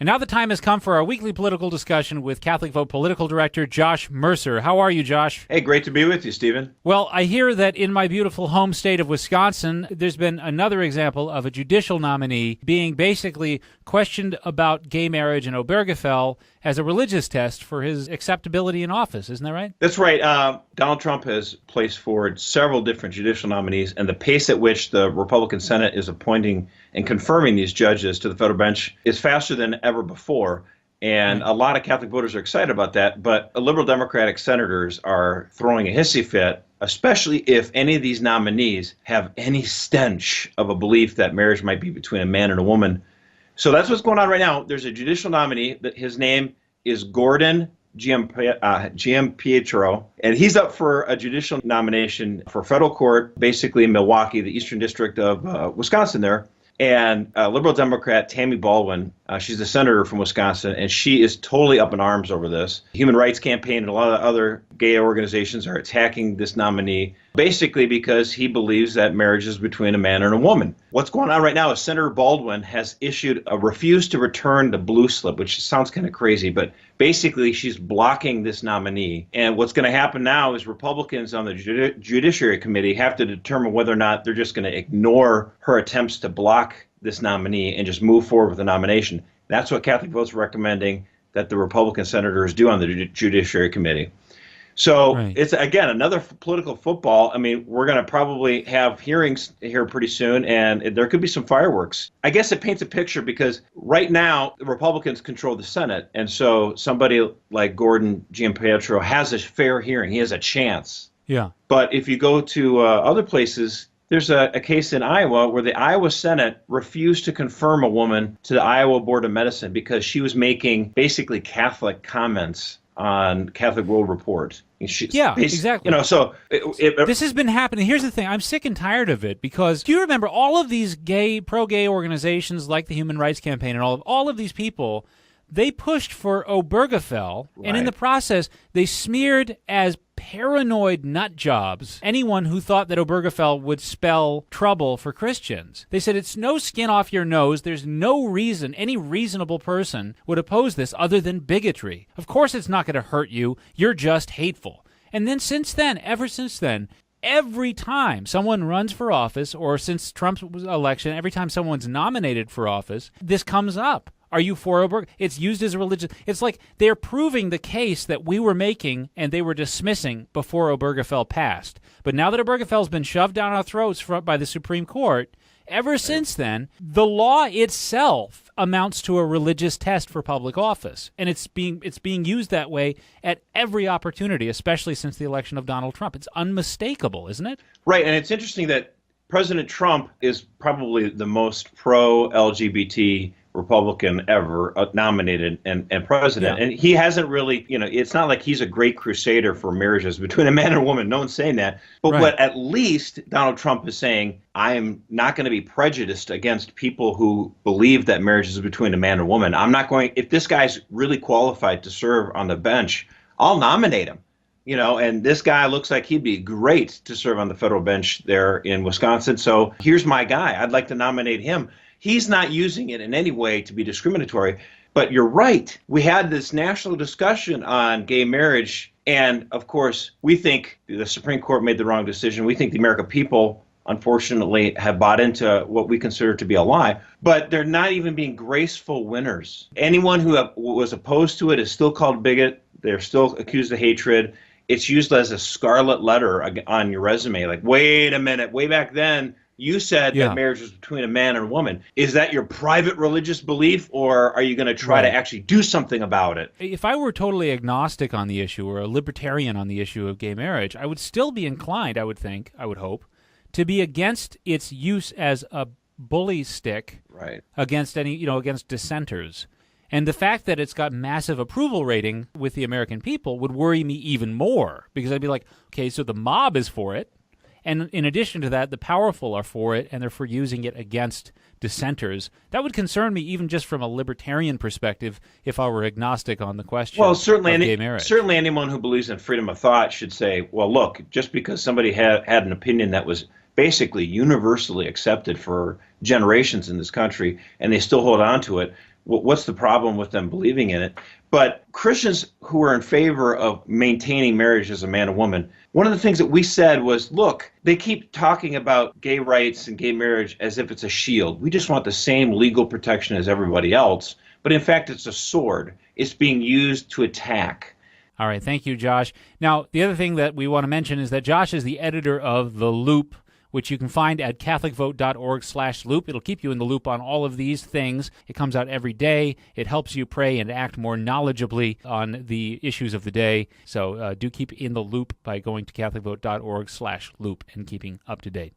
And now the time has come for our weekly political discussion with Catholic Vote Political Director Josh Mercer. How are you, Josh? Hey, great to be with you, Stephen. Well, I hear that in my beautiful home state of Wisconsin, there's been another example of a judicial nominee being basically questioned about gay marriage in Obergefell as a religious test for his acceptability in office. Isn't that right? That's right. Donald Trump has placed forward several different judicial nominees, and the pace at which the Republican Senate is appointing and confirming these judges to the federal bench is faster than ever before. And a lot of Catholic voters are excited about that, but liberal Democratic senators are throwing a hissy fit, especially if any of these nominees have any stench of a belief that marriage might be between a man and a woman. So that's what's going on right now. There's a judicial nominee. His name is Gordon Giampietro, and he's up for a judicial nomination for federal court, basically in Milwaukee, the Eastern District of Wisconsin there. And liberal Democrat Tammy Baldwin, she's a senator from Wisconsin, and she is totally up in arms over this. Human Rights Campaign and a lot of other gay organizations are attacking this nominee, basically because he believes that marriage is between a man and a woman. What's going on right now is Senator Baldwin has issued a refuse to return the blue slip, which sounds kind of crazy, but basically she's blocking this nominee. And what's going to happen now is Republicans on the Judiciary Committee have to determine whether or not they're just going to ignore her attempts to block this nominee and just move forward with the nomination. That's what Catholic Vote's recommending that the Republican senators do on the Judiciary Committee. So It's, again, another political football. I mean, we're going to probably have hearings here pretty soon, and there could be some fireworks. I guess it paints a picture because right now the Republicans control the Senate, and so somebody like Gordon Giampietro has a fair hearing. He has a chance. Yeah. But if you go to other places, there's a case in Iowa where the Iowa Senate refused to confirm a woman to the Iowa Board of Medicine because she was making basically Catholic comments on Catholic World Report. Exactly. This has been happening. Here's the thing. I'm sick and tired of it because do you remember all of these pro-gay organizations like the Human Rights Campaign and all of these people, they pushed for Obergefell, and in the process, they smeared as paranoid nut jobs anyone who thought that Obergefell would spell trouble for Christians. They said it's no skin off your nose. There's no reason any reasonable person would oppose this other than bigotry. Of course it's not going to hurt you. You're just hateful. And then ever since then, every time someone runs for office, or since Trump's election, every time someone's nominated for office, this comes up. Are you for Obergefell? It's used as a religious... It's like they're proving the case that we were making and they were dismissing before Obergefell passed. But now that Obergefell's been shoved down our throats by the Supreme Court, ever since then, the law itself amounts to a religious test for public office. And it's being used that way at every opportunity, especially since the election of Donald Trump. It's unmistakable, isn't it? Right, and it's interesting that President Trump is probably the most pro-LGBT Republican ever nominated and president. Yeah. And he hasn't really, it's not like he's a great crusader for marriages between a man and a woman. No one's saying that. But what at least Donald Trump is saying, I am not going to be prejudiced against people who believe that marriage is between a man and a woman. I'm not going, if this guy's really qualified to serve on the bench, I'll nominate him. And this guy looks like he'd be great to serve on the federal bench there in Wisconsin. So here's my guy. I'd like to nominate him. He's not using it in any way to be discriminatory. But you're right. We had this national discussion on gay marriage. And, of course, we think the Supreme Court made the wrong decision. We think the American people, unfortunately, have bought into what we consider to be a lie. But they're not even being graceful winners. Anyone who was opposed to it is still called bigot. They're still accused of hatred. It's used as a scarlet letter on your resume. Like, wait a minute, way back then, you said that marriage was between a man and a woman. Is that your private religious belief, or are you going to try to actually do something about it? If I were totally agnostic on the issue or a libertarian on the issue of gay marriage, I would still be inclined, I would hope, to be against its use as a bully stick against against dissenters. And the fact that it's got massive approval rating with the American people would worry me even more, because I'd be like, okay, so the mob is for it. And in addition to that, the powerful are for it, and they're for using it against dissenters. That would concern me even just from a libertarian perspective if I were agnostic on the question of gay marriage. Certainly anyone who believes in freedom of thought should say, well, look, just because somebody had an opinion that was basically universally accepted for generations in this country, and they still hold on to it, what's the problem with them believing in it? But Christians who are in favor of maintaining marriage as a man and woman, one of the things that we said was, look, they keep talking about gay rights and gay marriage as if it's a shield. We just want the same legal protection as everybody else. But in fact, it's a sword. It's being used to attack. All right. Thank you, Josh. Now, the other thing that we want to mention is that Josh is the editor of The Loop, which you can find at CatholicVote.org/loop. It'll keep you in the loop on all of these things. It comes out every day. It helps you pray and act more knowledgeably on the issues of the day. So do keep in the loop by going to CatholicVote.org/loop and keeping up to date.